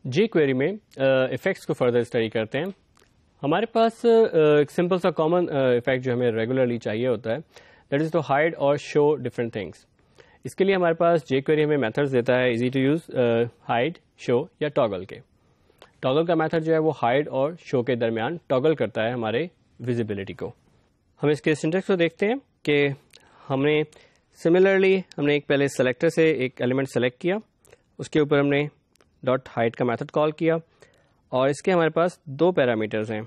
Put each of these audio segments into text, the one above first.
جے query میں effects کو further study کرتے ہیں. ہمارے پاس ایک سمپل سا کامن افیکٹ جو ہمیں ریگولرلی چاہیے ہوتا ہے, دیٹ از ٹو ہائڈ اور شو ڈفرینٹ تھنگس. اس کے لیے ہمارے پاس جے کوئری ہمیں میتھڈز دیتا ہے ایزی ٹو یوز, ہائڈ, شو یا ٹاگل کے. ٹاگل کا میتھڈ جو ہے وہ ہائڈ اور شو کے درمیان ٹاگل کرتا ہے ہمارے ویزیبلٹی کو. ہم اس کے سنٹیکس کو دیکھتے ہیں کہ ہم نے سملرلی ایک پہلے سلیکٹر سے ایک ایلیمنٹ سلیکٹ کیا, اس کے اوپر ہم نے ڈاٹ ہائڈ کا میتھڈ کال کیا, اور اس کے ہمارے پاس دو پیرامیٹرز ہیں,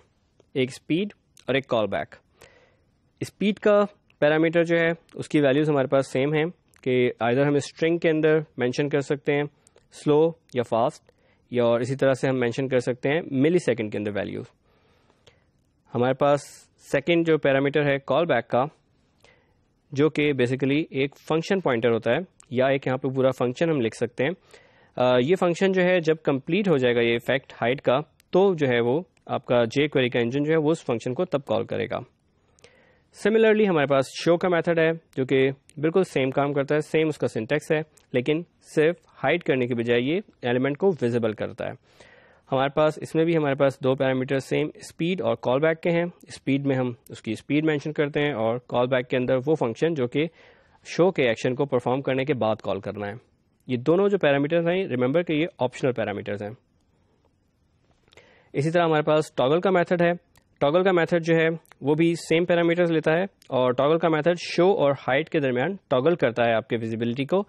ایک اسپیڈ اور ایک کال بیک. اسپیڈ کا پیرامیٹر جو ہے اس کی ویلیوز ہمارے پاس سیم ہیں کہ آئدر ہم اسٹرنگ کے اندر مینشن کر سکتے ہیں سلو یا فاسٹ, یا اور اسی طرح سے ہم مینشن کر سکتے ہیں ملی سیکنڈ کے اندر ویلیوز. ہمارے پاس سیکنڈ جو پیرامیٹر ہے کال بیک کا, جو کہ بیسیکلی ایک فنکشن پوائنٹر ہوتا ہے, یا ایک یہاں پہ پورا فنکشن ہم لکھ سکتے ہیں. یہ فنکشن جو ہے جب کمپلیٹ ہو جائے گا یہ افیکٹ ہائڈ کا, تو جو ہے وہ آپ کا جے کوئری کا انجن جو ہے وہ اس فنکشن کو تب کال کرے گا. سملرلی ہمارے پاس شو کا میتھڈ ہے جو کہ بالکل سیم کام کرتا ہے, سیم اس کا سنٹیکس ہے, لیکن صرف ہائڈ کرنے کے بجائے یہ ایلیمنٹ کو ویزیبل کرتا ہے. ہمارے پاس اس میں بھی ہمارے پاس دو پیرامیٹر سیم اسپیڈ اور کال بیک کے ہیں. اسپیڈ میں ہم اس کی اسپیڈ مینشن کرتے ہیں, اور کال بیک کے اندر وہ فنکشن جو کہ شو کے ایکشن کو پرفارم کرنے کے بعد کال کرنا ہے. یہ دونوں جو پیرامیٹرز ہیں, ریممبر کہ یہ آپشنل پیرامیٹرز ہیں. اسی طرح ہمارے پاس ٹاگل کا میتھڈ ہے. ٹاگل کا میتھڈ جو ہے وہ بھی سیم پیرامیٹرز لیتا ہے, اور ٹاگل کا میتھڈ شو اور ہائڈ کے درمیان ٹاگل کرتا ہے آپ کے ویزیبلٹی کو,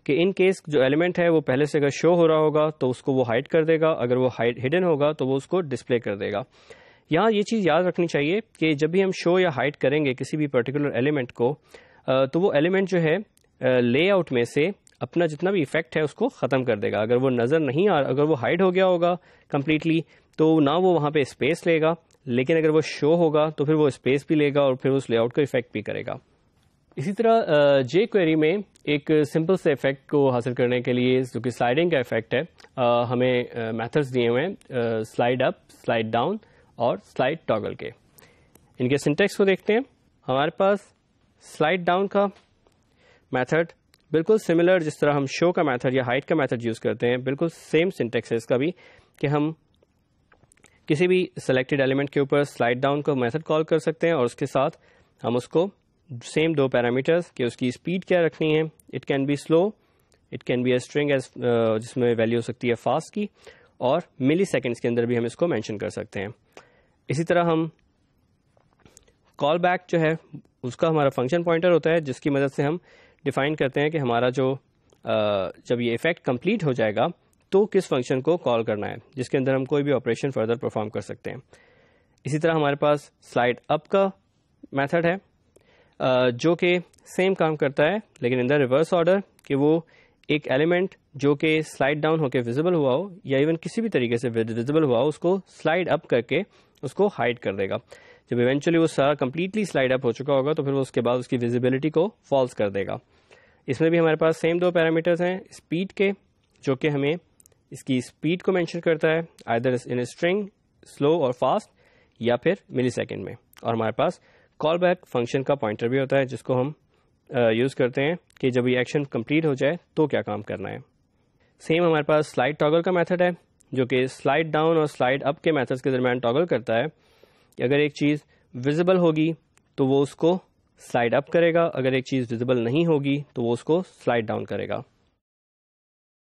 کہ ان کیس جو ایلیمنٹ ہے وہ پہلے سے اگر شو ہو رہا ہوگا تو اس کو وہ ہائڈ کر دے گا, اگر وہ ہڈن ہوگا تو وہ اس کو ڈسپلے کر دے گا. یہاں یہ چیز یاد رکھنی چاہیے کہ جب بھی ہم شو یا ہائڈ کریں گے کسی بھی پرٹیکولر ایلیمنٹ کو, تو وہ ایلیمنٹ جو ہے لے آؤٹ میں سے اپنا جتنا بھی ایفیکٹ ہے اس کو ختم کر دے گا. اگر وہ نظر نہیں اگر وہ ہائڈ ہو گیا ہوگا کمپلیٹلی, تو نہ وہ وہاں پہ اسپیس لے گا, لیکن اگر وہ شو ہوگا تو پھر وہ اسپیس بھی لے گا اور پھر اس لے آؤٹ کا ایفیکٹ بھی کرے گا. اسی طرح جے کوئری میں ایک سمپل سے ایفیکٹ کو حاصل کرنے کے لیے جو کہ سلائڈنگ کا ایفیکٹ ہے, ہمیں میتھڈز دیے ہوئے ہیں سلائڈ اپ, سلائڈ ڈاؤن اور سلائڈ ٹاگل کے. ان کے سنٹیکس کو دیکھتے ہیں. ہمارے پاس سلائڈ ڈاؤن کا میتھڈ بالکل سملر جس طرح ہم شو کا میتھڈ یا ہائڈ کا میتھڈ یوز کرتے ہیں, بالکل سیم سنٹیکس ہے اس کا بھی, کہ ہم کسی بھی سلیکٹڈ ایلیمنٹ کے اوپر سلائڈ ڈاؤن کا میتھڈ کال کر سکتے ہیں, اور اس کے ساتھ ہم اس کو سیم دو پیرامیٹرز کہ اس کی اسپیڈ کیا رکھنی ہے, it can be slow, it can be a string as جس میں ویلیو ہو سکتی ہے فاسٹ کی, اور ملی سیکنڈس کے اندر بھی ہم اس کو مینشن کر سکتے ہیں. اسی طرح ہم کال بیک جو ہے اس کا ہمارا فنکشن پوائنٹر ہوتا ہے, جس کی مدد سے ہم ڈیفائن کرتے ہیں کہ ہمارا جو جب یہ ایفیکٹ کمپلیٹ ہو جائے گا تو کس فنکشن کو کال کرنا ہے, جس کے اندر ہم کوئی بھی آپریشن فردر پرفارم کر سکتے ہیں. اسی طرح ہمارے پاس سلائڈ اپ کا میتھڈ ہے, جو کہ سیم کام کرتا ہے لیکن ان دا ریورس آرڈر, کہ وہ ایک ایلیمنٹ جو کہ سلائڈ ڈاؤن ہو کے ویزیبل ہوا ہو, یا ایون کسی بھی طریقے سے ویزیبل ہوا ہو, اس کو سلائڈ اپ کر کے اس کو ہائڈ کر دے گا. جب ایونچولی وہ سارا کمپلیٹلی سلائڈ اپ ہو چکا ہوگا تو پھر وہ اس کے بعد اس کی ویزیبلٹی کو فالس کر دے گا. اس میں بھی ہمارے پاس سیم دو پیرامیٹرز ہیں اسپیڈ کے, جو کہ ہمیں اس کی اسپیڈ کو مینشن کرتا ہے آئدر ان اسٹرنگ سلو اور فاسٹ, یا پھر ملی سیکنڈ میں. اور ہمارے پاس کال بیک فنکشن کا پوائنٹر بھی ہوتا ہے, جس کو ہم یوز کرتے ہیں کہ جب یہ ایکشن کمپلیٹ ہو جائے تو کیا کام کرنا ہے. سیم ہمارے پاس سلائڈ ٹاگل کا میتھڈ ہے, جو کہ سلائڈ ڈاؤن اور سلائڈ اپ کے میتھڈز کے درمیان ٹاگل کرتا ہے. اگر ایک چیز ویزیبل ہوگی تو وہ اس کو سلائڈ اپ کرے گا, اگر ایک چیز ویزیبل نہیں ہوگی تو وہ اس کو سلائڈ ڈاؤن کرے گا.